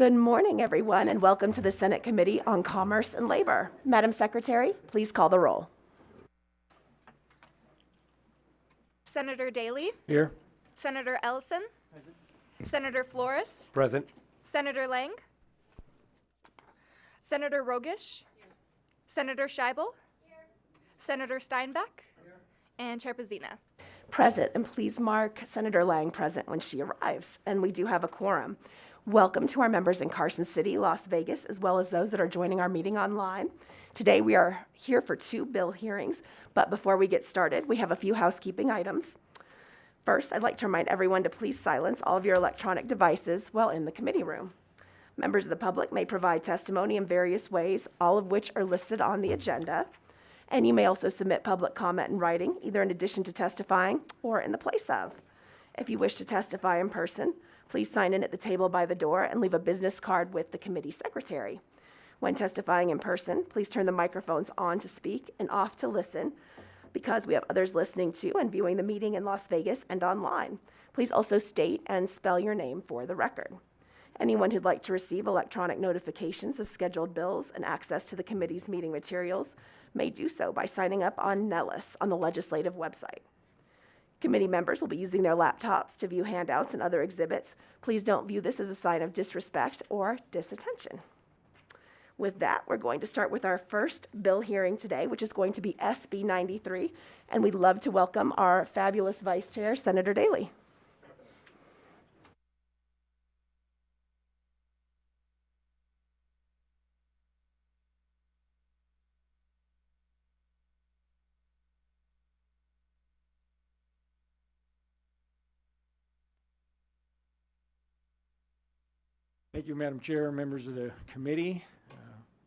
Good morning, everyone, and welcome to the Senate Committee on Commerce and Labor. Madam Secretary, please call the roll. Senator Daly. Here. Senator Ellison. Present. Senator Flores. Present. Senator Lang. Senator Rogish. Here. Senator Scheibel. Here. Senator Steinbeck. Here. And Chair Pazina. Present, and please mark Senator Lang present when she arrives. And we do have a quorum. Welcome to our members in Carson City, Las Vegas, as well as those that are joining our meeting online. Today we are here for 2 bill hearings, but before we get started, we have a few housekeeping items. First, I'd like to remind everyone to please silence all of your electronic devices while in the committee room. Members of the public may provide testimony in various ways, all of which are listed on the agenda. And you may also submit public comment in writing, either in addition to testifying or in the place of. If you wish to testify in person, please sign in at the table by the door and leave a business card with the committee secretary. When testifying in person, please turn the microphones on to speak and off to listen, because we have others listening to and viewing the meeting in Las Vegas and online. Please also state and spell your name for the record. Anyone who'd like to receive electronic notifications of scheduled bills and access to the committee's meeting materials may do so by signing up on Nellis on the legislative website. Committee members will be using their laptops to view handouts and other exhibits. Please don't view this as a sign of disrespect or disattention. With that, we're going to start with our first bill hearing today, which is going to be SB 93, and we'd love to welcome our fabulous Vice Chair, Senator Daly. Thank you, Madam Chair, members of the committee.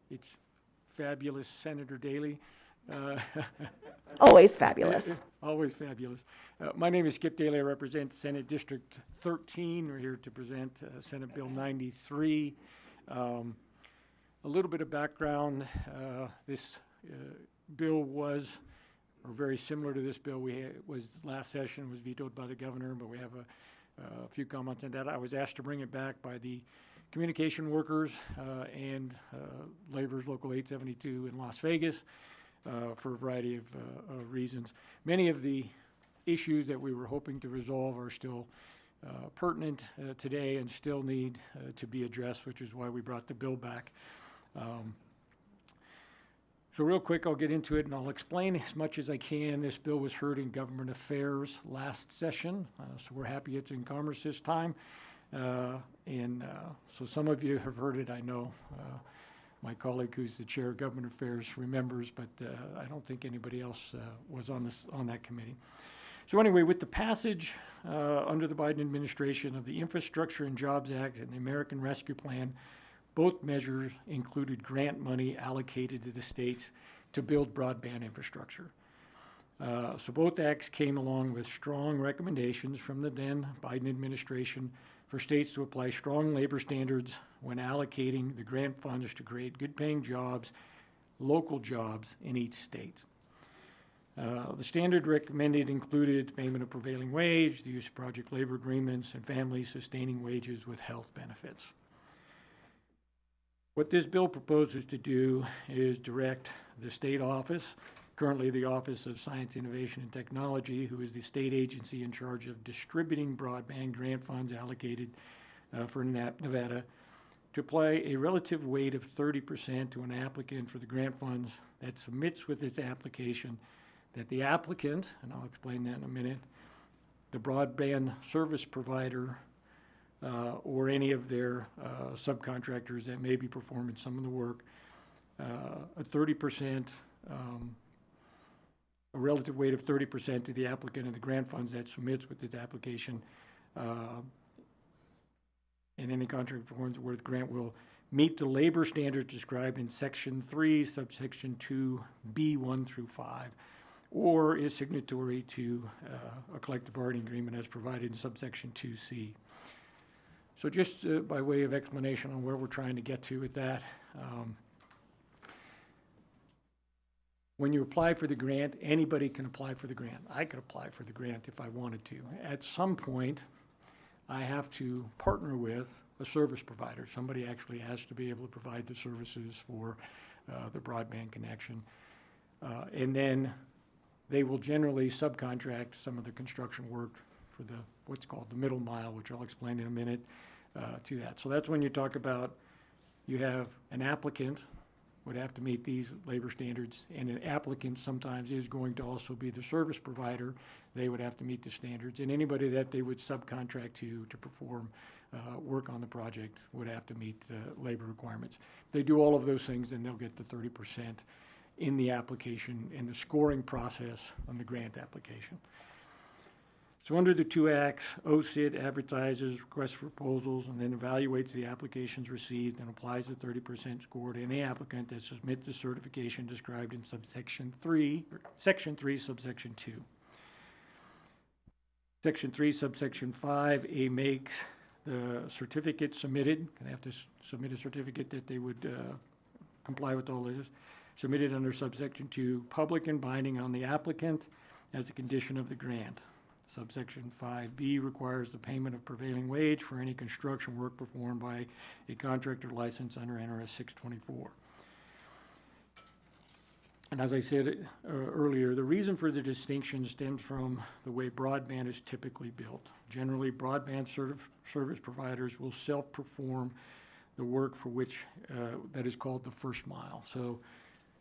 It's fabulous, Senator Daly. Always fabulous. Always fabulous. My name is Skip Daly. I represent Senate District 13. We're here to present Senate Bill 93. A little bit of background. This bill was, or very similar to this bill, was last session, was vetoed by the governor, but we have a few comments on that. I was asked to bring it back by the communication workers and Labor's Local 872 in Las Vegas for a variety of reasons. Many of the issues that we were hoping to resolve are still pertinent today and still need to be addressed, which is why we brought the bill back. So real quick, I'll get into it and I'll explain as much as I can. This bill was heard in Government Affairs last session, so we're happy it's in Commerce this time. So some of you have heard it, I know. My colleague who's the chair of Government Affairs remembers, but I don't think anybody else was on that committee. So anyway, with the passage under the Biden administration of the Infrastructure and Jobs Act and the American Rescue Plan, both measures included grant money allocated to the states to build broadband infrastructure. So both acts came along with strong recommendations from the then Biden administration for states to apply strong labor standards when allocating the grant funds to create good-paying jobs, local jobs in each state. The standard recommended included payment of prevailing wage, the use of project labor agreements, and family sustaining wages with health benefits. What this bill proposes to do is direct the state office, currently the Office of Science, Innovation, and Technology, who is the state agency in charge of distributing broadband grant funds allocated for Nevada, to apply a relative weight of 30% to an applicant for the grant funds that submits with its application that the applicant, and I'll explain that in a minute, the broadband service provider, or any of their subcontractors that may be performing some of the work, a 30%, a relative weight of 30% to the applicant of the grant funds that submits with its application, and any contract performance worth grant will meet the labor standards described in Section 3, subsection 2B 1 through 5, or is signatory to a collective bargaining agreement as provided in subsection 2C. So just by way of explanation on where we're trying to get to with that, when you apply for the grant, anybody can apply for the grant. I could apply for the grant if I wanted to. At some point, I have to partner with a service provider. Somebody actually has to be able to provide the services for the broadband connection. And then they will generally subcontract some of the construction work for the what's called the middle mile, which I'll explain in a minute, to that. So that's when you talk about you have an applicant would have to meet these labor standards, and an applicant sometimes is going to also be the service provider. They would have to meet the standards, and anybody that they would subcontract to perform work on the project would have to meet the labor requirements. If they do all of those things, then they'll get the 30% in the application, in the scoring process on the grant application. So under the two acts, OSIT advertises, requests for proposals, and then evaluates the applications received and applies the 30% score to any applicant that submits the certification described in subsection 3, or section 3, subsection 2. Section 3, subsection 5A makes the certificate submitted, they have to submit a certificate that they would comply with all this, submitted under subsection 2, public and binding on the applicant as a condition of the grant. Subsection 5B requires the payment of prevailing wage for any construction work performed by a contractor licensed under NRS 624. And as I said earlier, the reason for the distinction stems from the way broadband is typically built. Generally, broadband service providers will self-perform the work for which that is called the first mile. So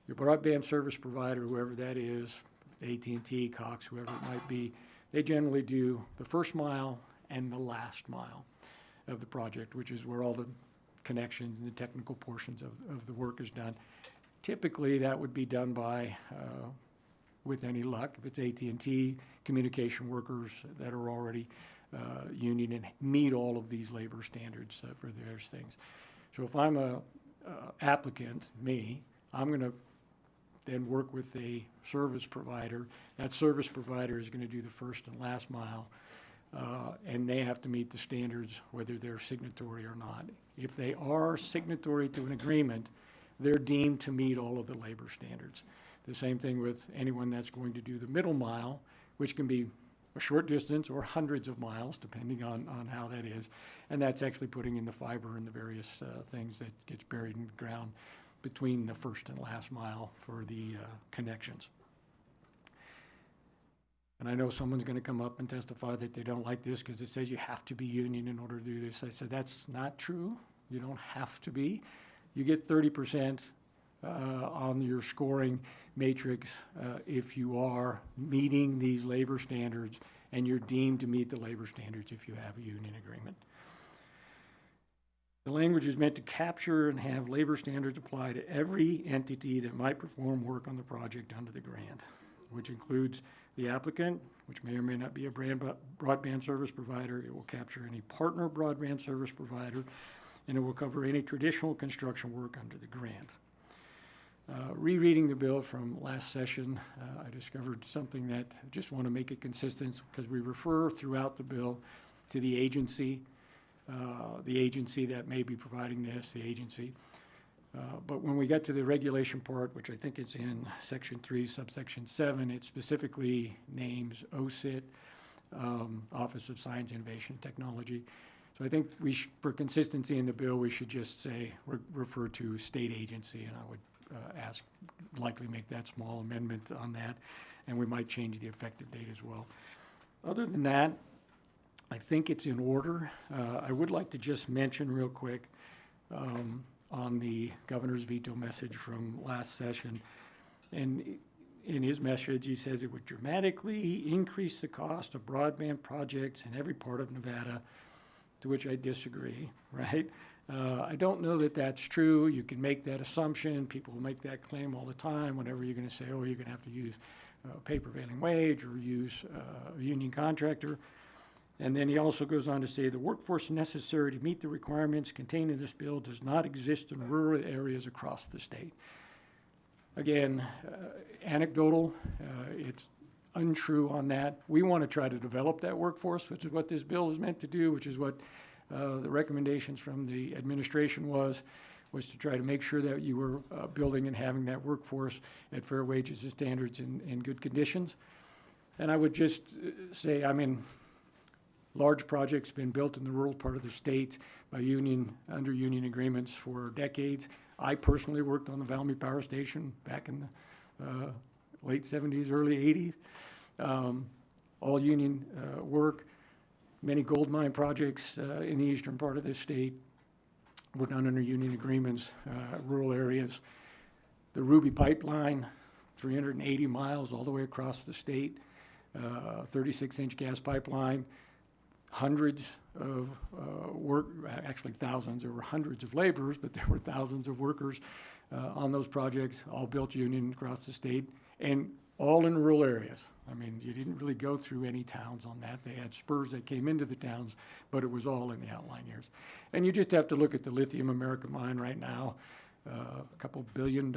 your broadband service provider, whoever that is, AT&T, Cox, whoever it might be, they generally do the first mile and the last mile of the project, which is where all the connections and the technical portions of the work is done. Typically, that would be done by, with any luck, if it's AT&T, communication workers that are already union and meet all of these labor standards for their things. So if I'm a applicant, me, I'm going to then work with a service provider. That service provider is going to do the first and last mile, and they have to meet the standards whether they're signatory or not. If they are signatory to an agreement, they're deemed to meet all of the labor standards. The same thing with anyone that's going to do the middle mile, which can be a short distance or hundreds of miles, depending on how that is. And that's actually putting in the fiber and the various things that gets buried in the ground between the first and last mile for the connections. And I know someone's going to come up and testify that they don't like this because it says you have to be union in order to do this. I said, that's not true. You don't have to be. You get 30% on your scoring matrix if you are meeting these labor standards, and you're deemed to meet the labor standards if you have a union agreement. The language is meant to capture and have labor standards apply to every entity that might perform work on the project under the grant, which includes the applicant, which may or may not be a broadband service provider. It will capture any partner broadband service provider, and it will cover any traditional construction work under the grant. Rereading the bill from last session, I discovered something that I just want to make it consistent, because we refer throughout the bill to the agency that may be providing this, the agency. But when we get to the regulation part, which I think is in section 3, subsection 7, it specifically names OSIT, Office of Science, Innovation, and Technology. So I think for consistency in the bill, we should just say, refer to state agency, and I would likely make that small amendment on that, and we might change the effective date as well. Other than that, I think it's in order. I would like to just mention real quick on the governor's veto message from last session. And in his message, he says it would dramatically increase the cost of broadband projects in every part of Nevada, to which I disagree, right? I don't know that that's true. You can make that assumption. People make that claim all the time whenever you're going to say, oh, you're going to have to use pay prevailing wage or use a union contractor. And then he also goes on to say the workforce necessary to meet the requirements contained in this bill does not exist in rural areas across the state. Again, anecdotal, it's untrue on that. We want to try to develop that workforce, which is what this bill is meant to do, which is what the recommendations from the administration was to try to make sure that you were building and having that workforce at fair wages and standards in good conditions. And I would just say, I mean, large projects been built in the rural part of the state by under union agreements for decades. I personally worked on the Valmy Power Station back in the late 70s, early 80s. All union work. Many gold mine projects in the eastern part of the state were done under union agreements, rural areas. The Ruby Pipeline, 380 miles all the way across the state, 36-inch gas pipeline, hundreds of actually thousands, there were hundreds of laborers, but there were thousands of workers on those projects, all built union across the state, and all in rural areas. I mean, you didn't really go through any towns on that. They had spurs that came into the towns, but it was all in the outlying areas. And you just have to look at the Lithium America mine right now, a couple $1 billion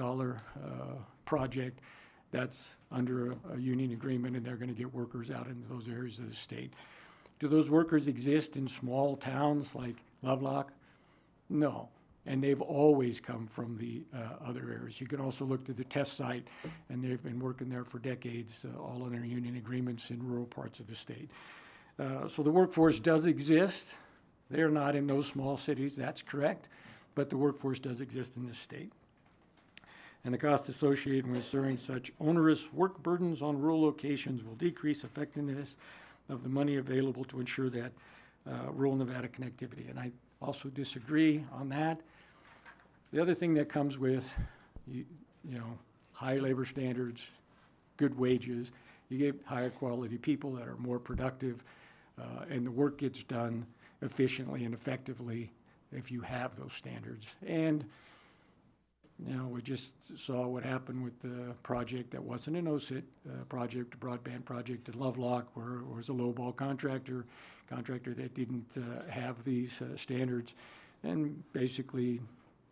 project that's under a union agreement, and they're going to get workers out into those areas of the state. Do those workers exist in small towns like Lovelock? No. And they've always come from the other areas. You can also look to the test site, and they've been working there for decades, all under union agreements in rural parts of the state. So the workforce does exist. They're not in those small cities, that's correct, but the workforce does exist in this state. And the costs associated with assuring such onerous work burdens on rural locations will decrease effectiveness of the money available to ensure that rural Nevada connectivity. And I also disagree on that. The other thing that comes with, you know, high labor standards, good wages, you get higher quality people that are more productive, and the work gets done efficiently and effectively if you have those standards. And you know, we just saw what happened with the project that wasn't an OSIT project, a broadband project at Lovelock, where it was a lowball contractor that didn't have these standards, and basically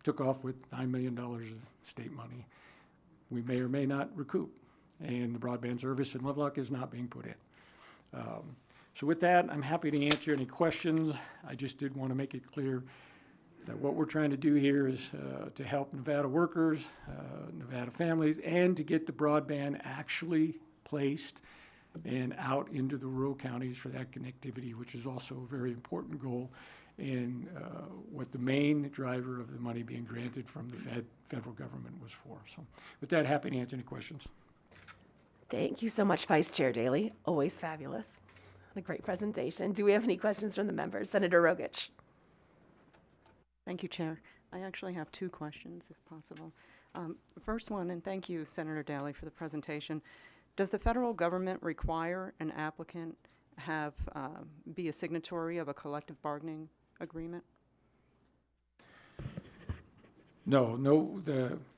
took off with $9 million of state money. We may or may not recoup, and the broadband service in Lovelock is not being put in. So with that, I'm happy to answer any questions. I just did want to make it clear that what we're trying to do here is to help Nevada workers, Nevada families, and to get the broadband actually placed and out into the rural counties for that connectivity, which is also a very important goal, and what the main driver of the money being granted from the federal government was for. So with that, happy to answer any questions. Thank you so much, Vice Chair Daley. Always fabulous. A great presentation. Do we have any questions from the members? Senator Rogich. Thank you, Chair. I actually have two questions, if possible. First one, and thank you, Senator Daly, for the presentation. Does the federal government require an applicant be a signatory of a collective bargaining agreement? No,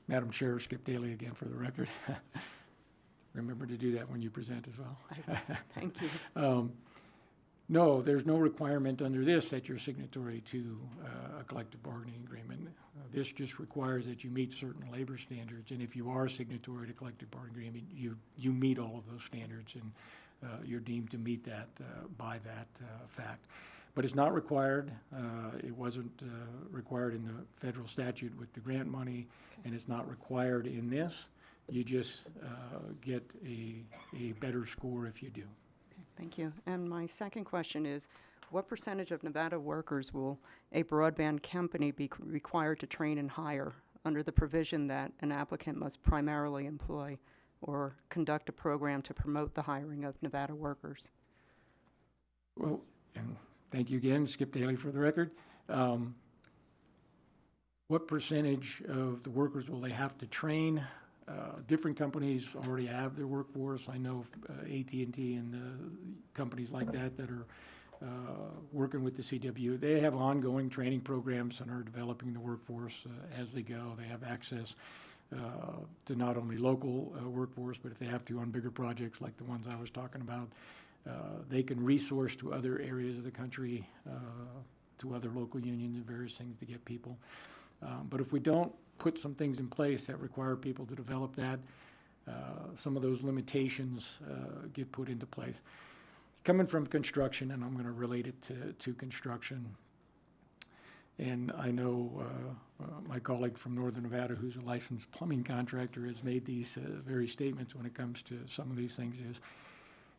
Madam Chair, Skip Daly again for the record. Remember to do that when you present as well. Thank you. No, there's no requirement under this that you're signatory to a collective bargaining agreement. This just requires that you meet certain labor standards, and if you are a signatory to collective bargaining agreement, you meet all of those standards, and you're deemed to meet that by that fact. But it's not required. It wasn't required in the federal statute with the grant money, and it's not required in this. You just get a better score if you do. Thank you. And my second question is, what percentage of Nevada workers will a broadband company be required to train and hire under the provision that an applicant must primarily employ or conduct a program to promote the hiring of Nevada workers? Well, and thank you again, Skip Daly, for the record. What percentage of the workers will they have to train? Different companies already have their workforce. I know AT&T and companies like that are working with the CW. They have ongoing training programs and are developing the workforce as they go. They have access to not only local workforce, but if they have to on bigger projects like the ones I was talking about, they can resource to other areas of the country, to other local unions and various things to get people. But if we don't put some things in place that require people to develop that, some of those limitations get put into place. Coming from construction, and I'm going to relate it to construction, and I know my colleague from Northern Nevada, who's a licensed plumbing contractor, has made these very statements when it comes to some of these things, is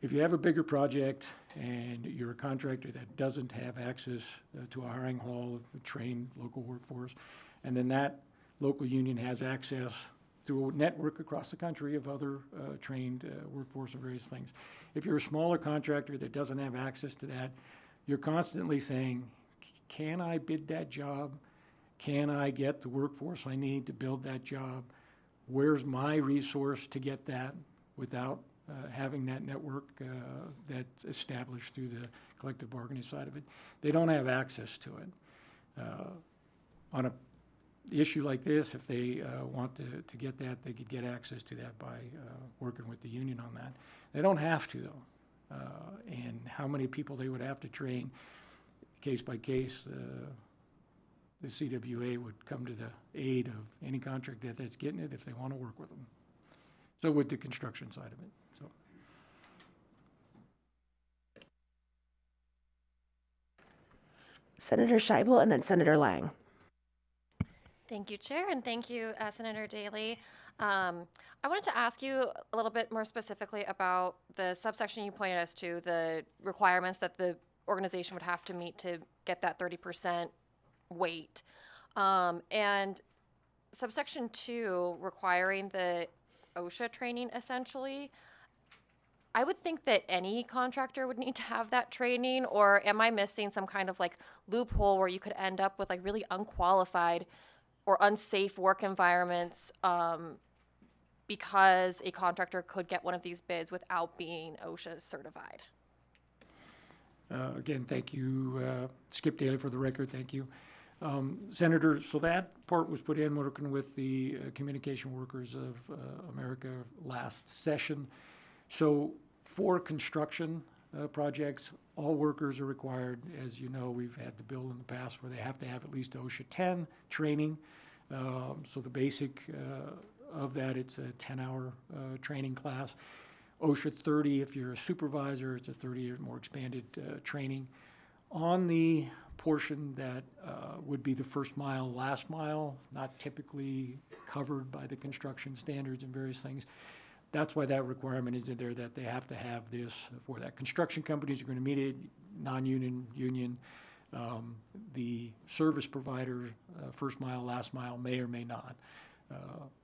If you have a bigger project and you're a contractor that doesn't have access to a hiring hall, a trained local workforce, and then that local union has access through a network across the country of other trained workforce and various things. If you're a smaller contractor that doesn't have access to that, you're constantly saying, can I bid that job? Can I get the workforce I need to build that job? Where's my resource to get that without having that network that's established through the collective bargaining side of it? They don't have access to it. On a issue like this, if they want to get that, they could get access to that by working with the union on that. They don't have to, though. And how many people they would have to train, case by case, the CWA would come to the aid of any contractor that's getting it if they want to work with them. So with the construction side of it. So. Senator Scheibel and then Senator Lang. Thank you, Chair, and thank you, Senator Daly. I wanted to ask you a little bit more specifically about the subsection you pointed us to, the requirements that the organization would have to meet to get that 30% weight. And subsection 2, requiring the OSHA training, essentially. I would think that any contractor would need to have that training, or am I missing some kind of like loophole where you could end up with like really unqualified or unsafe work environments because a contractor could get one of these bids without being OSHA certified? Again, thank you, Skip Daly, for the record. Thank you. Senator, so that part was put in working with the Communication Workers of America last session. So for construction projects, all workers are required. As you know, we've had the bill in the past where they have to have at least OSHA 10 training. So the basic of that, it's a 10-hour training class. OSHA 30, if you're a supervisor, it's a 30 or more expanded training. On the portion that would be the first mile, last mile, not typically covered by the construction standards and various things, that's why that requirement is in there, that they have to have this for that. Construction companies are going to meet it, non-union, union. The service provider, first mile, last mile, may or may not.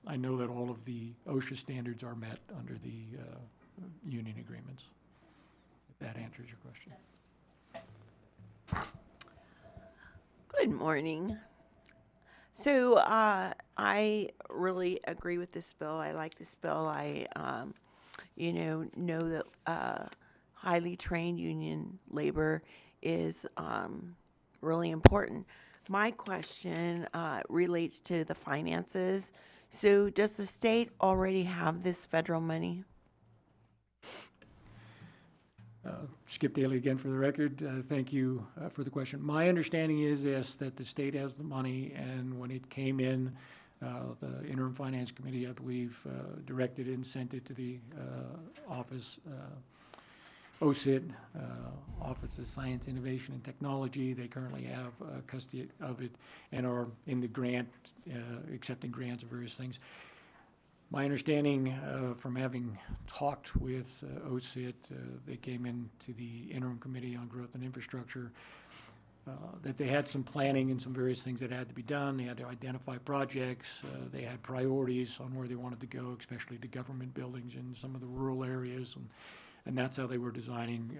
I know that all of the OSHA standards are met under the union agreements, if that answers your question. Good morning. So I really agree with this bill. I like this bill. I, know that highly trained union labor is really important. My question relates to the finances. So does the state already have this federal money? Skip Daly again for the record. Thank you for the question. My understanding is, yes, that the state has the money, and when it came in, the interim finance committee, I believe, directed it and sent it to the office, OSIT, Office of Science, Innovation, and Technology. They currently have custody of it and are in the grant, accepting grants and various things. My understanding from having talked with OSIT, they came into the interim committee on growth and infrastructure, that they had some planning and some various things that had to be done. They had to identify projects. They had priorities on where they wanted to go, especially to government buildings in some of the rural areas. And that's how they were designing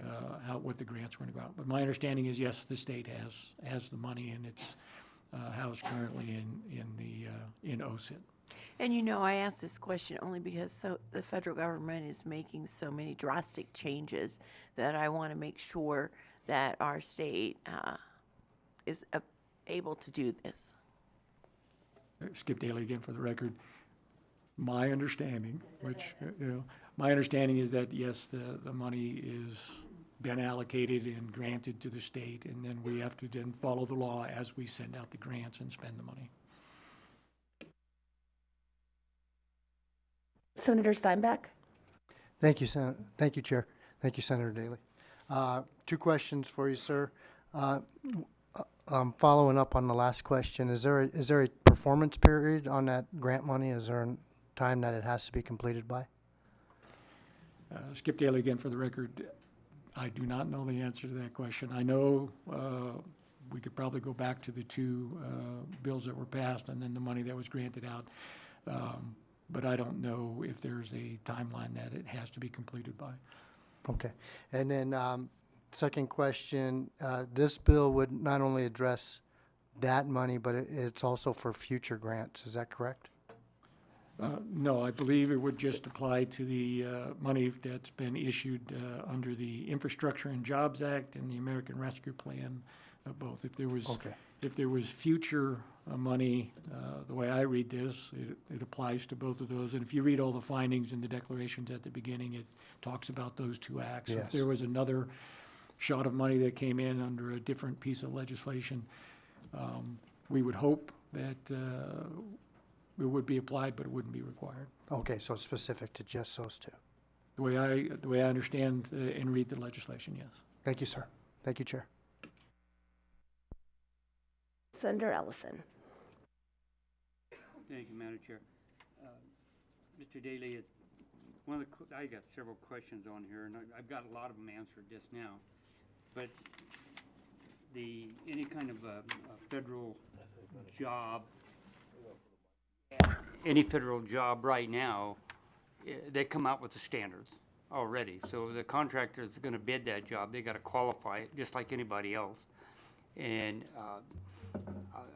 what the grants were going to go out. But my understanding is, yes, the state has the money, and it's housed currently in OSIT. And I ask this question only because the federal government is making so many drastic changes that I want to make sure that our state is able to do this. Skip Daly again for the record. My understanding, my understanding is that yes, the money is been allocated and granted to the state, and then we have to then follow the law as we send out the grants and spend the money. Senator Steinbeck? Thank you, Thank you, Chair. Thank you, Senator Daly. Two questions for you, sir. Following up on the last question, is there a performance period on that grant money? Is there a time that it has to be completed by? Skip Daly again for the record. I do not know the answer to that question. I know we could probably go back to the two bills that were passed and then the money that was granted out. But I don't know if there's a timeline that it has to be completed by. Okay. And then, second question, this bill would not only address that money, but it's also for future grants. Is that correct? No, I believe it would just apply to the money that's been issued under the Infrastructure and Jobs Act and the American Rescue Plan, both. If there was, Okay. if there was future money, the way I read this, it applies to both of those. And if you read all the findings in the declarations at the beginning, it talks about those two acts. So Yes. if there was another shot of money that came in under a different piece of legislation, we would hope that it would be applied, but it wouldn't be required. Okay, so it's specific to just those two. The way I understand and read the legislation, yes. Thank you, sir. Thank you, Chair. Senator Ellison. Thank you, Madam Chair. Mr. Daly, I got several questions on here, and I've got a lot of them answered just now. But any kind of a federal job, any federal job right now, they come out with the standards already. So the contractor is going to bid that job, they got to qualify it just like anybody else. And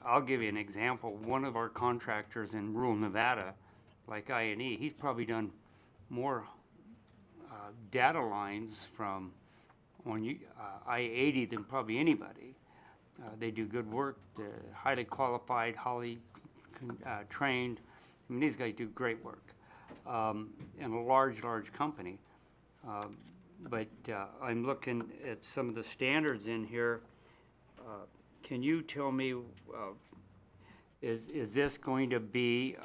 I'll give you an example. One of our contractors in rural Nevada, like I&E, he's probably done more data lines from on I-80 than probably anybody. They do good work, they're highly qualified, highly trained. I mean, these guys do great work in a large company. But I'm looking at some of the standards in here. Can you tell me, is this going to be,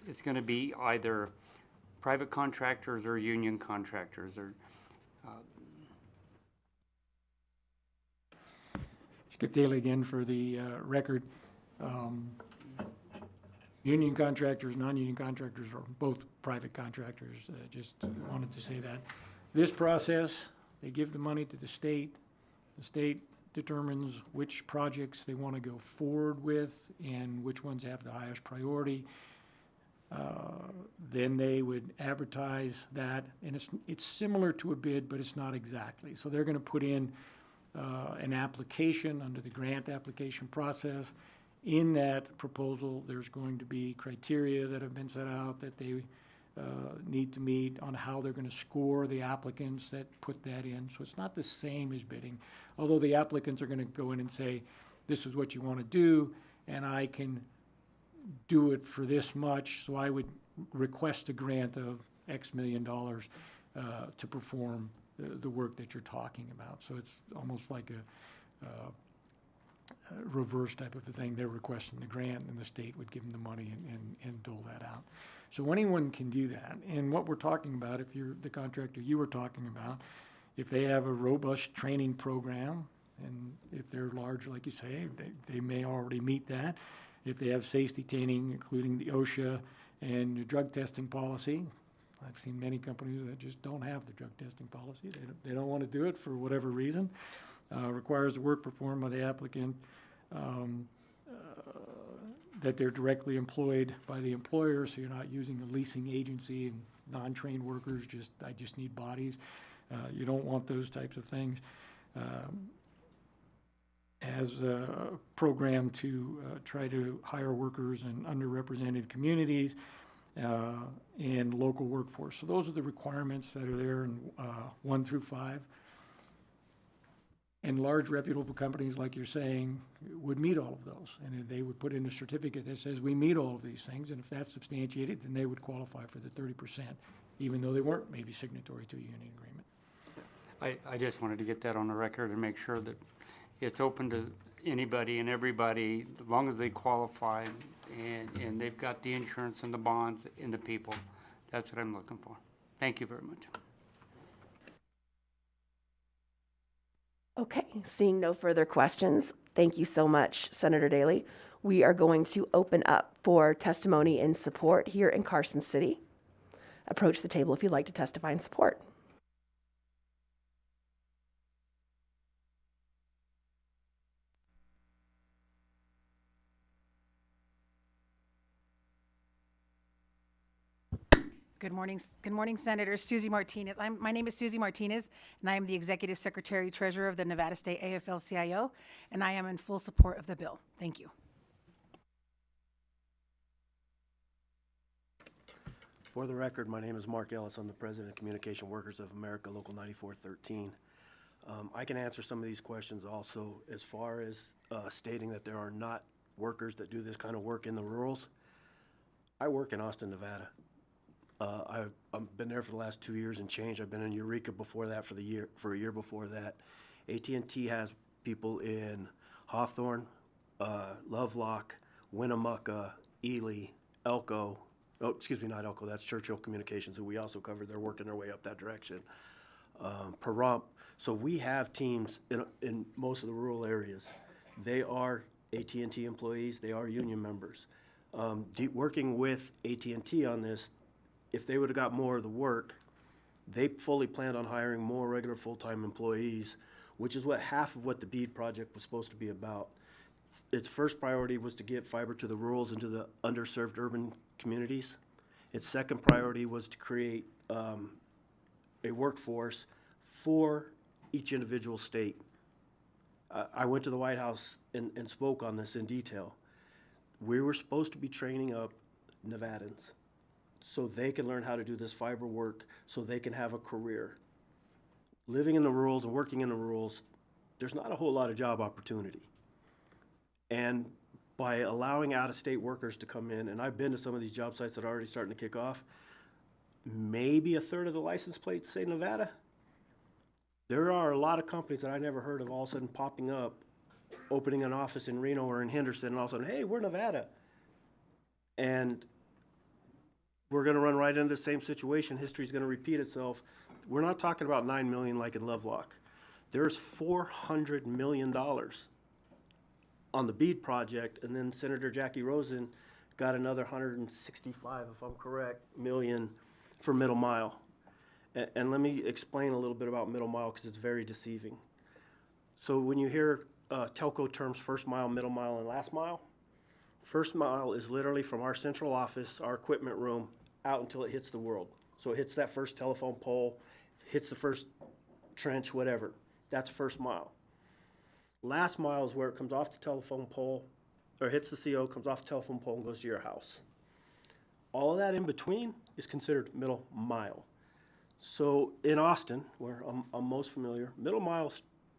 it's going to be either private contractors or union contractors, or Skip Daly again for the record. Union contractors, non-union contractors are both private contractors. Just wanted to say that. This process, they give the money to the state. The state determines which projects they want to go forward with and which ones have the highest priority. Then they would advertise that, and it's similar to a bid, but it's not exactly. So they're going to put in an application under the grant application process. In that proposal, there's going to be criteria that have been set out that they need to meet on how they're going to score the applicants that put that in. So it's not the same as bidding, although the applicants are going to go in and say, this is what you want to do, and I can do it for this much, so I would request a grant of X million dollars to perform the work that you're talking about. So it's almost like a reverse type of a thing. They're requesting the grant, and the state would give them the money and dole that out. So anyone can do that. And what we're talking about, if you're the contractor you were talking about, if they have a robust training program, and if they're large, like you say, they may already meet that. If they have safety training, including the OSHA and the drug testing policy, I've seen many companies that just don't have the drug testing policy. They don't want to do it for whatever reason. Requires the work performed by the applicant, that they're directly employed by the employer, so you're not using a leasing agency and non-trained workers, I just need bodies. You don't want those types of things. As a program to try to hire workers in underrepresented communities and local workforce. So those are the requirements that are there in 1 through 5. And large reputable companies, like you're saying, would meet all of those. And they would put in a certificate that says we meet all of these things. And if that's substantiated, then they would qualify for the 30%, even though they weren't maybe signatory to a union agreement. I just wanted to get that on the record and make sure that it's open to anybody and everybody, as long as they qualify and they've got the insurance and the bonds and the people. That's what I'm looking for. Thank you very much. Okay, seeing no further questions, thank you so much, Senator Daly. We are going to open up for testimony in support here in Carson City. approach the table if you'd like to testify in support. Good morning, Senator Susie Martinez. My name is Susie Martinez, and I am the Executive Secretary Treasurer of the Nevada State AFL-CIO, and I am in full support of the bill. Thank you. For the record, my name is Mark Ellis. I'm the President of Communication Workers of America, Local 9413. I can answer some of these questions also as far as stating that there are not workers that do this kind of work in the rurals. I work in Austin, Nevada. I've been there for the last 2 years and change. I've been in Eureka before that for a year before that. AT&T has people in Hawthorne, Lovelock, Winnemucca, Ely, Elko. Oh, excuse me, not Elko, that's Churchill Communications, who we also covered. They're working their way up that direction. Pahrump. So we have teams in most of the rural areas. They are AT&T employees. They are union members. Working with AT&T on this, if they would have got more of the work, they fully planned on hiring more regular full-time employees, which is what half of what the BEAD project was supposed to be about. Its first priority was to get fiber to the rurals and to the underserved urban communities. Its second priority was to create a workforce for each individual state. I went to the White House and spoke on this in detail. We were supposed to be training up Nevadans so they can learn how to do this fiber work, so they can have a career. Living in the rurals and working in the rurals, there's not a whole lot of job opportunity. And by allowing out-of-state workers to come in, and I've been to some of these job sites that are already starting to kick off, maybe a third of the license plates say Nevada. There are a lot of companies that I never heard of all of a sudden popping up, opening an office in Reno or in Henderson, and all of a sudden, hey, we're Nevada. And we're going to run right into the same situation. History's going to repeat itself. We're not talking about $9 million like in Lovelock. There's $400 million on the BEAD project, and then Senator Jackie Rosen got another 165, if I'm correct, million for middle mile. And let me explain a little bit about middle mile because it's very deceiving. So when you hear telco terms first mile, middle mile, and last mile, first mile is literally from our central office, our equipment room, out until it hits the world. So it hits that first telephone pole, hits the first trench, whatever. That's first mile. Last mile is where it comes off the telephone pole, or hits the CO, comes off the telephone pole, and goes to your house. All of that in between is considered middle mile. So in Austin, where I'm most familiar, middle mile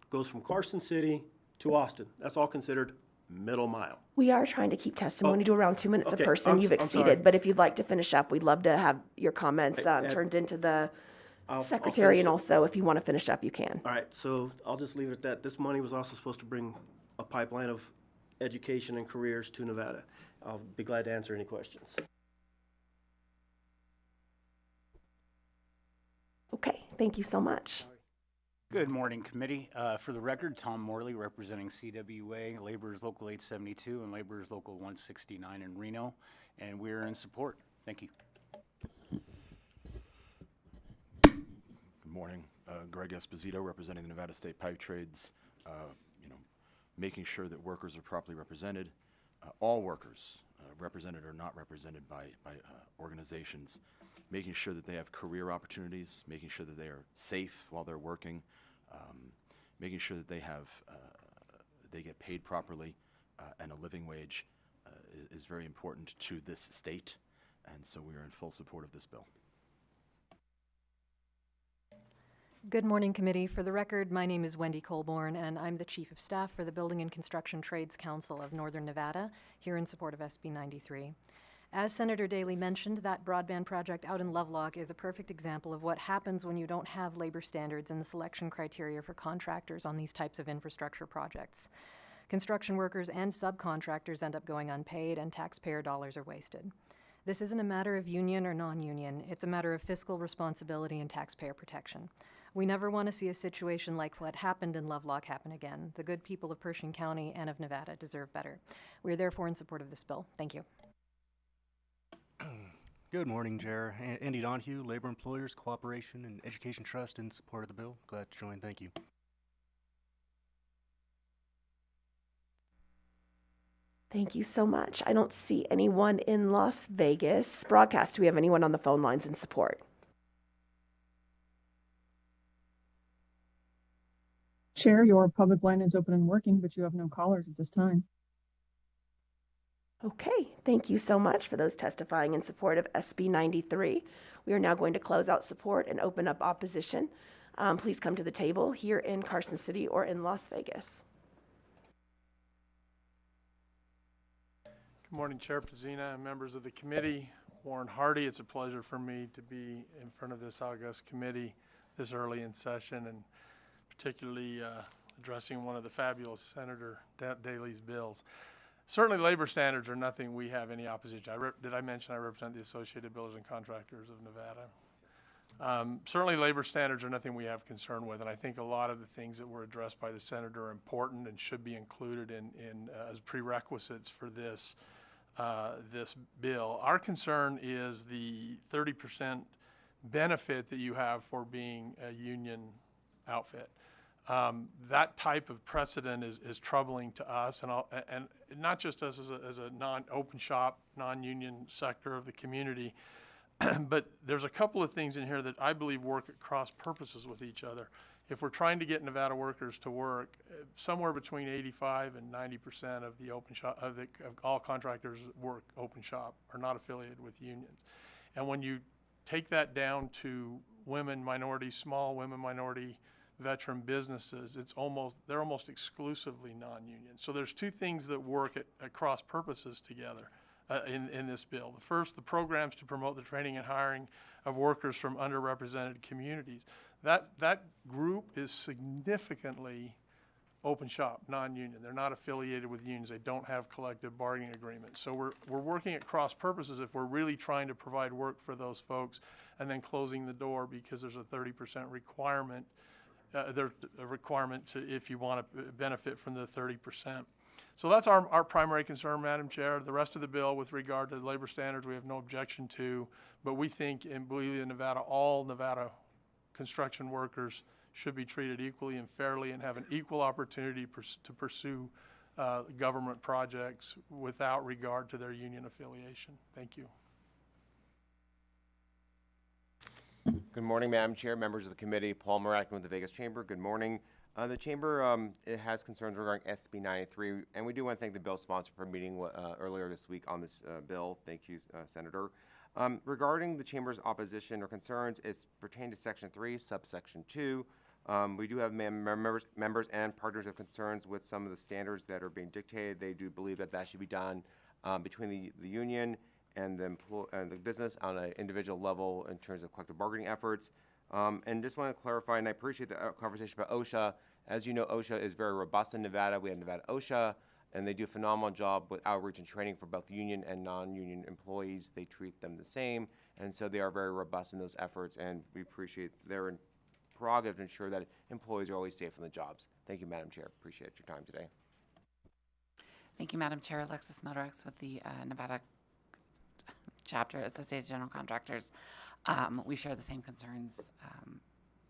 goes from Carson City to Austin. That's all considered middle mile. We are trying to keep testimony to around 2 minutes okay, a person. You've I'm sorry. exceeded, but if you'd like to finish up, we'd love to have your comments turned into the secretary, and also if you want to finish up, you can. All right, so I'll just leave it at that. This money was also supposed to bring a pipeline of education and careers to Nevada. I'll be glad to answer any questions. Okay, thank you so much. Good morning, committee. For the record, Tom Morley, representing CWA, Laborers Local 872 and Laborers Local 169 in Reno, and we're in support. Thank you. Good morning. Greg Esposito, representing the Nevada State Pipe Trades. Making sure that workers are properly represented. All workers, represented or not represented by organizations. Making sure that they have career opportunities, making sure that they are safe while they're working, making sure that they have they get paid properly, and a living wage is very important to this state, and so we are in full support of this bill. Good morning, committee. For the record, my name is Wendy Colborn, and I'm the Chief of Staff for the Building and Construction Trades Council of Northern Nevada, here in support of SB 93. As Senator Daley mentioned, that broadband project out in Lovelock is a perfect example of what happens when you don't have labor standards and the selection criteria for contractors on these types of infrastructure projects. Construction workers and subcontractors end up going unpaid, and taxpayer dollars are wasted. This isn't a matter of union or non-union. It's a matter of fiscal responsibility and taxpayer protection. We never want to see a situation like what happened in Lovelock happen again. The good people of Pershing County and of Nevada deserve better. We are therefore in support of this bill. Thank you. Good morning, Chair. Andy Donahue, Labor Employers Cooperation and Education Trust, in support of the bill. Glad to join. Thank you. Thank you so much. I don't see anyone in Las Vegas. Broadcast, do we have anyone on the phone lines in support? Chair, your public line is open and working, but you have no callers at this time. Okay, thank you so much for those testifying in support of SB 93. We are now going to close out support and open up opposition. Please come to the table here in Carson City or in Las Vegas. Good morning, Chair Pizzina and members of the committee. Warren Hardy, it's a pleasure for me to be in front of this august committee this early in session, and particularly addressing one of the fabulous Senator Daley's bills. Certainly labor standards are nothing we have any opposition. Did I mention I represent the Associated Builders and Contractors of Nevada? Certainly labor standards are nothing we have concern with, and I think a lot of the things that were addressed by the Senator are important and should be included in as prerequisites for this bill. Our concern is the 30% benefit that you have for being a union outfit. That type of precedent is troubling to us, and not just us as a non-open shop, non-union sector of the community, but there's a couple of things in here that I believe work at cross purposes with each other. If we're trying to get Nevada workers to work, somewhere between 85 and 90% of the open shop of all contractors work open shop, are not affiliated with unions. And when you take that down to women, minority, small women, minority, veteran businesses, they're almost exclusively non-union. So there's two things that work at cross purposes together in this bill. The first, the programs to promote the training and hiring of workers from underrepresented communities. That group is significantly open shop, non-union. They're not affiliated with unions. They don't have collective bargaining agreements. So we're working at cross purposes if we're really trying to provide work for those folks, and then closing the door because there's a 30% requirement. There's a requirement to, if you want to benefit from the 30%. So that's our primary concern, Madam Chair. The rest of the bill with regard to labor standards, we have no objection to, but we think in Nevada, all Nevada construction workers should be treated equally and fairly and have an equal opportunity to pursue government projects without regard to their union affiliation. Thank you. Good morning, Madam Chair, members of the committee. Paul Marakin with the Vegas Chamber. Good morning. The Chamber it has concerns regarding SB 93, and we do want to thank the bill sponsor for meeting earlier this week on this bill. Thank you, Senator. Regarding the Chamber's opposition or concerns, it's pertained to Section 3, subsection 2. We do have members and partners of concerns with some of the standards that are being dictated. They do believe that should be done between the union and the business on an individual level in terms of collective bargaining efforts. And just want to clarify, and I appreciate the conversation about OSHA. As you know, OSHA is very robust in Nevada. We have Nevada OSHA, and they do a phenomenal job with outreach and training for both union and non-union employees. They treat them the same, and so they are very robust in those efforts, and we appreciate their prerogative to ensure that employees are always safe on the jobs. Thank you, Madam Chair. Appreciate your time today. Thank you, Madam Chair. Alexis Motorex with the Nevada Chapter Associated General Contractors. We share the same concerns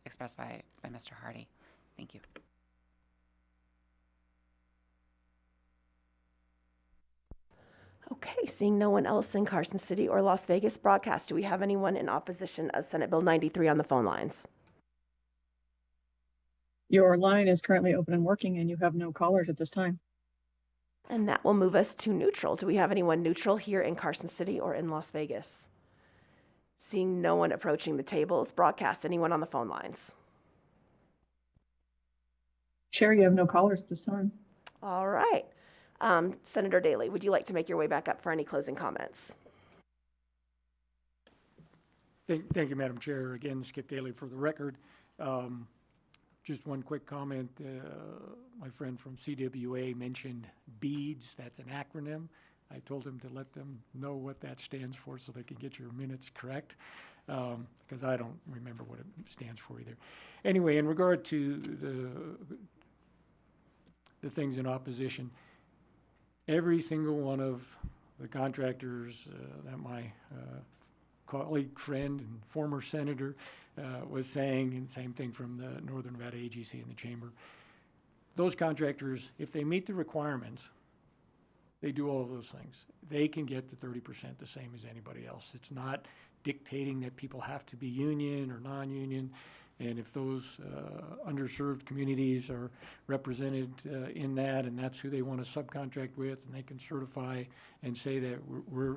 expressed by Mr. Hardy. Thank you. Okay, seeing no one else in Carson City or Las Vegas. Broadcast, do we have anyone in opposition of Senate Bill 93 on the phone lines? Your line is currently open and working, and you have no callers at this time. And that will move us to neutral. Do we have anyone neutral here in Carson City or in Las Vegas? Seeing no one approaching the tables. Broadcast, anyone on the phone lines? Chair, you have no callers at this time. All right. Senator Daley, would you like to make your way back up for any closing comments? Thank you, Madam Chair. Again, Skip Daley for the record. Just one quick comment. My friend from CWA mentioned BEADS. That's an acronym. I told him to let them know what that stands for so they can get your minutes correct, because I don't remember what it stands for either. Anyway, in regard to the things in opposition, every single one of the contractors that my colleague, friend, and former senator was saying, and same thing from the Northern Nevada AGC and the Chamber. Those contractors, if they meet the requirements, they do all of those things. They can get the 30% the same as anybody else. It's not dictating that people have to be union or non-union. And if those underserved communities are represented in that, and that's who they want to subcontract with, and they can certify and say that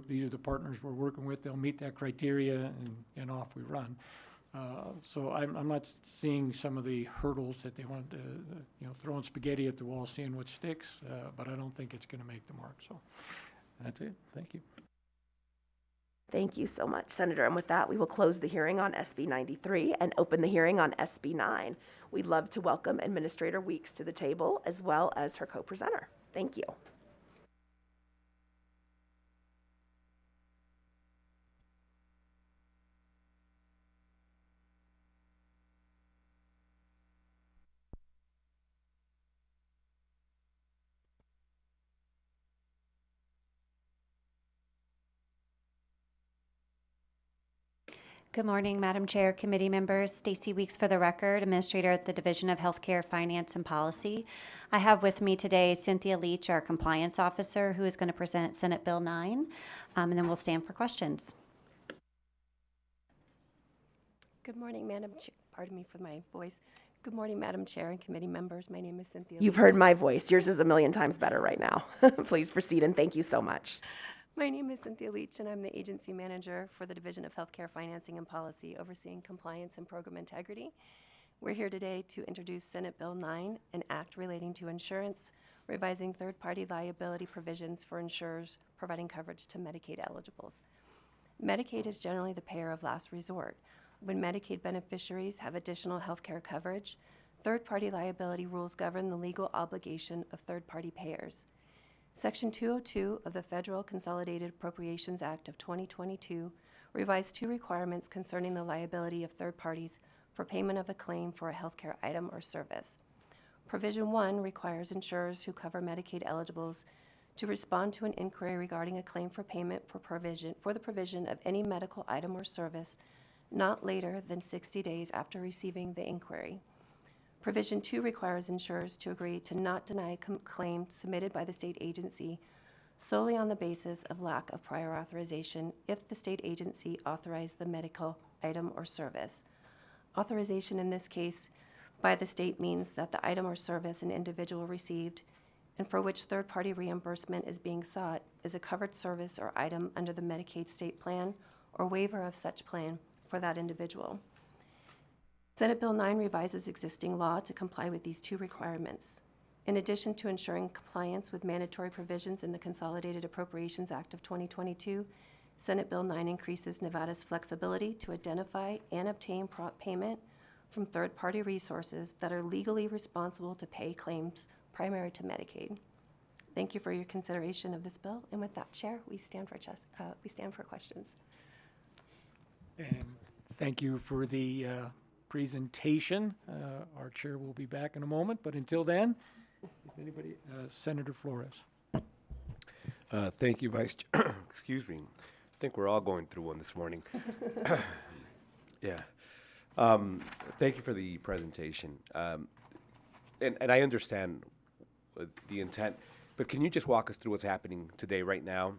these are the partners we're working with, they'll meet that criteria, and off we run. So I'm not seeing some of the hurdles that they want to, throwing spaghetti at the wall, seeing what sticks, but I don't think it's going to make the mark. So that's it. Thank you. Thank you so much, Senator. And with that, we will close the hearing on SB 93 and open the hearing on SB 9. We'd love to welcome Administrator Weeks to the table, as well as her co-presenter. Thank you. Good morning, Madam Chair, committee members. Stacy Weeks for the record, Administrator at the Division of Healthcare Finance and Policy. I have with me today Cynthia Leach, our Compliance Officer, who is going to present Senate Bill 9, and then we'll stand for questions. Good morning, Madam Chair. Pardon me for my voice. Good morning, Madam Chair and committee members. My name is Cynthia You've Leach. heard my voice. Yours is a million times better right now. Please proceed, and thank you so much. My name is Cynthia Leach, and I'm the Agency Manager for the Division of Healthcare Financing and Policy, overseeing compliance and program integrity. We're here today to introduce Senate Bill 9, an act relating to insurance, revising third-party liability provisions for insurers providing coverage to Medicaid eligibles. Medicaid is generally the payer of last resort. When Medicaid beneficiaries have additional healthcare coverage, third-party liability rules govern the legal obligation of third-party payers. Section 202 of the Federal Consolidated Appropriations Act of 2022 revised two requirements concerning the liability of third parties for payment of a claim for a healthcare item or service. Provision 1 requires insurers who cover Medicaid eligibles to respond to an inquiry regarding a claim for payment for the provision of any medical item or service not later than 60 days after receiving the inquiry. Provision 2 requires insurers to agree to not deny claims submitted by the state agency solely on the basis of lack of prior authorization if the state agency authorized the medical item or service. Authorization in this case by the state means that the item or service an individual received and for which third-party reimbursement is being sought is a covered service or item under the Medicaid state plan or waiver of such plan for that individual. Senate Bill 9 revises existing law to comply with these two requirements. In addition to ensuring compliance with mandatory provisions in the Consolidated Appropriations Act of 2022, Senate Bill 9 increases Nevada's flexibility to identify and obtain prompt payment from third-party resources that are legally responsible to pay claims primary to Medicaid. Thank you for your consideration of this bill, and with that, Chair, we stand for questions. And thank you for the presentation. Our chair will be back in a moment, but until then, if anybody, Senator Flores. Thank you, Vice Chair. Excuse me. I think we're all going through one this morning. Yeah. Thank you for the presentation. And I understand the intent, but can you just walk us through what's happening today, right now?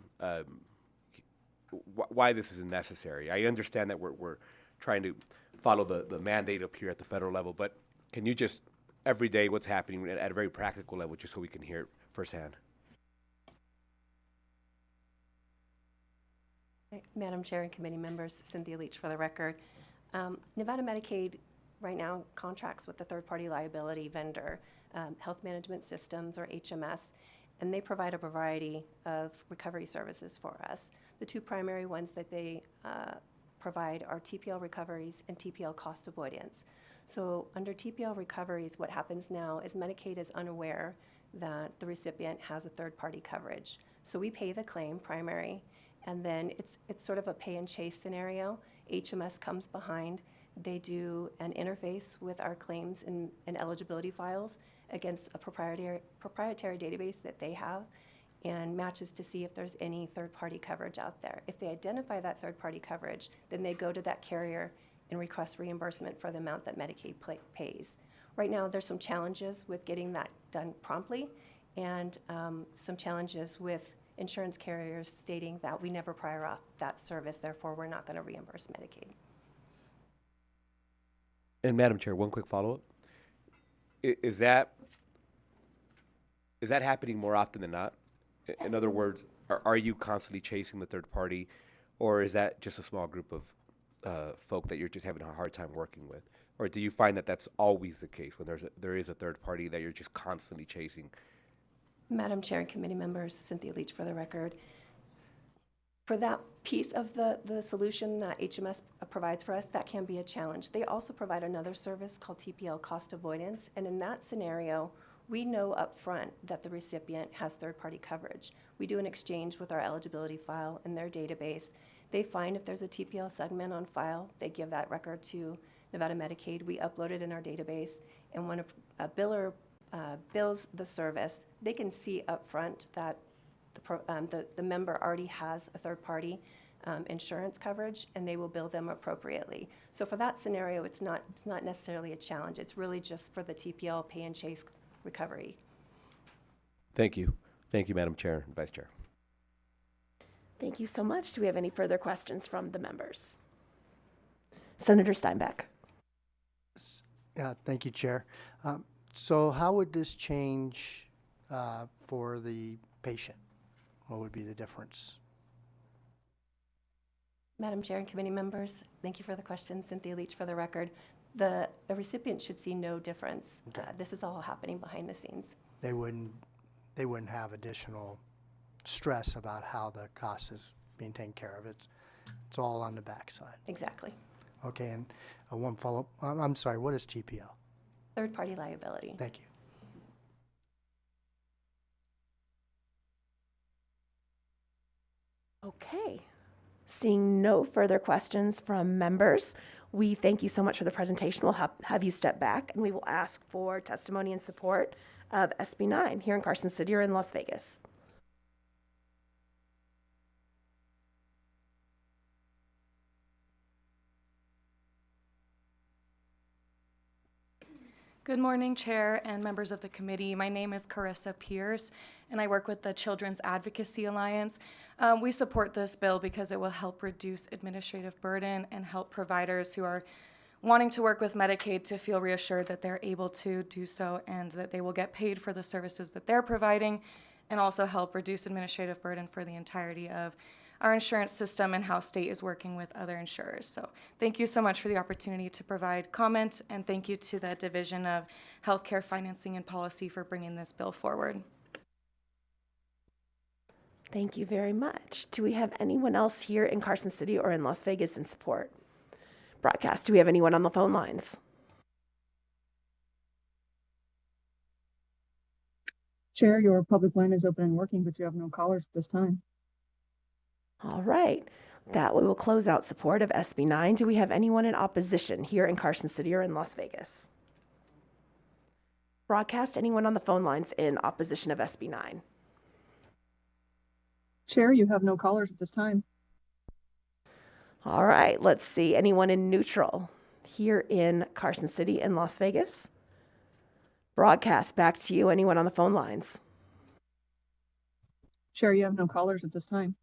Why this is necessary? I understand that we're trying to follow the mandate up here at the federal level, but can you just, every day, what's happening at a very practical level, just so we can hear it firsthand? Madam Chair and committee members, Cynthia Leach for the record. Nevada Medicaid right now contracts with the third-party liability vendor, Health Management Systems, or HMS, and they provide a variety of recovery services for us. The two primary ones that they provide are TPL recoveries and TPL cost avoidance. So under TPL recoveries, what happens now is Medicaid is unaware that the recipient has a third-party coverage. So we pay the claim primary, and then it's sort of a pay and chase scenario. HMS comes behind. They do an interface with our claims and eligibility files against a proprietary database that they have, and matches to see if there's any third-party coverage out there. If they identify that third-party coverage, then they go to that carrier and request reimbursement for the amount that Medicaid pays. Right now, there's some challenges with getting that done promptly, and some challenges with insurance carriers stating that we never prior auth that service, therefore we're not going to reimburse Medicaid. And Madam Chair, one quick follow-up. Is that happening more often than not? In other words, are you constantly chasing the third party, or is that just a small group of folk that you're just having a hard time working with? Or do you find that that's always the case when there is a third party that you're just constantly chasing? Madam Chair and committee members, Cynthia Leach for the record. For that piece of the solution that HMS provides for us, that can be a challenge. They also provide another service called TPL cost avoidance, and in that scenario, we know up front that the recipient has third-party coverage. We do an exchange with our eligibility file in their database. They find if there's a TPL segment on file, they give that record to Nevada Medicaid. We upload it in our database, and when a biller bills the service, they can see up front that the member already has a third-party insurance coverage, and they will bill them appropriately. So for that scenario, it's not necessarily a challenge. It's really just for the TPL pay and chase recovery. Thank you. Thank you, Madam Chair and Vice Chair. Thank you so much. Do we have any further questions from the members? Senator Steinbeck. Yeah, thank you, Chair. So how would this change for the patient? What would be the difference? Madam Chair and committee members, thank you for the question. Cynthia Leach for the record. The recipient should see no difference. Okay. This is all happening behind the scenes. They wouldn't have additional stress about how the cost is being taken care of. It's all on the backside. Exactly. Okay, and one follow-up. I'm sorry, what is TPL? Third-party liability. Thank you. Okay. Seeing no further questions from members, we thank you so much for the presentation. We'll have you step back, and we will ask for testimony in support of SB 9 here in Carson City or in Las Vegas. Good morning, Chair and members of the committee. My name is Carissa Pierce, and I work with the Children's Advocacy Alliance. We support this bill because it will help reduce administrative burden and help providers who are wanting to work with Medicaid to feel reassured that they're able to do so and that they will get paid for the services that they're providing, and also help reduce administrative burden for the entirety of our insurance system and how state is working with other insurers. So thank you so much for the opportunity to provide comment, and thank you to the Division of Healthcare Financing and Policy for bringing this bill forward. Thank you very much. Do we have anyone else here in Carson City or in Las Vegas in support? Broadcast, do we have anyone on the phone lines? Chair, your public line is open and working, but you have no callers at this time. All right, that we will close out support of SB 9. Do we have anyone in opposition here in Carson City or in Las Vegas? Broadcast, anyone on the phone lines in opposition of SB 9? Chair, you have no callers at this time. All right, let's see. Anyone in neutral here in Carson City and Las Vegas? Broadcast, back to you. Anyone on the phone lines? Chair, you have no callers at this time.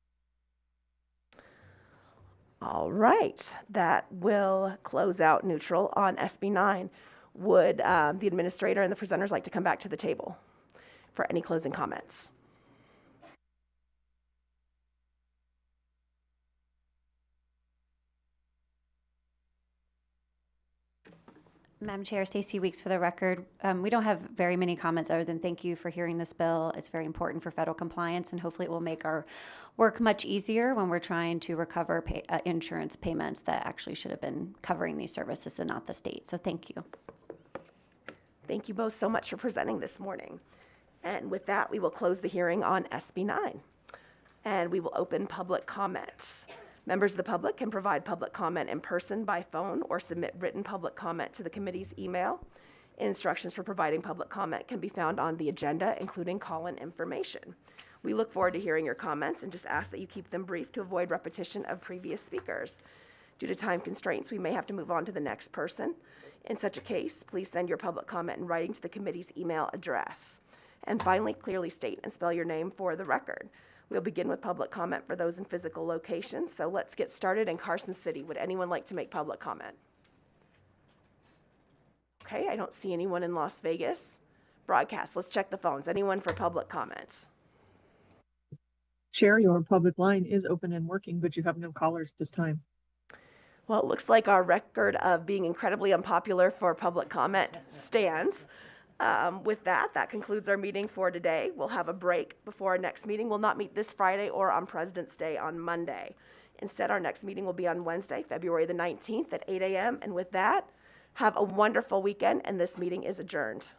All right, that will close out neutral on SB 9. Would the administrator and the presenters like to come back to the table for any closing comments? Madam Chair, Stacey Weeks for the record. We don't have very many comments other than thank you for hearing this bill. It's very important for federal compliance, and hopefully it will make our work much easier when we're trying to recover insurance payments that actually should have been covering these services and not the state. So thank you. Thank you both so much for presenting this morning. And with that, we will close the hearing on SB 9. And we will open public comments. Members of the public can provide public comment in person, by phone, or submit written public comment to the committee's email. Instructions for providing public comment can be found on the agenda, including call-in information. We look forward to hearing your comments and just ask that you keep them brief to avoid repetition of previous speakers. Due to time constraints, we may have to move on to the next person. In such a case, please send your public comment in writing to the committee's email address. And finally, clearly state and spell your name for the record. We'll begin with public comment for those in physical locations. So let's get started in Carson City. Would anyone like to make public comment? Okay, I don't see anyone in Las Vegas. Broadcast, let's check the phones. Anyone for public comments? Chair, your public line is open and working, but you have no callers at this time. Well, it looks like our record of being incredibly unpopular for public comment stands. With that, that concludes our meeting for today. We'll have a break before our next meeting. We'll not meet this Friday or on President's Day on Monday. Instead, our next meeting will be on Wednesday, February the 19th at 8 a.m. And with that, have a wonderful weekend, and this meeting is adjourned.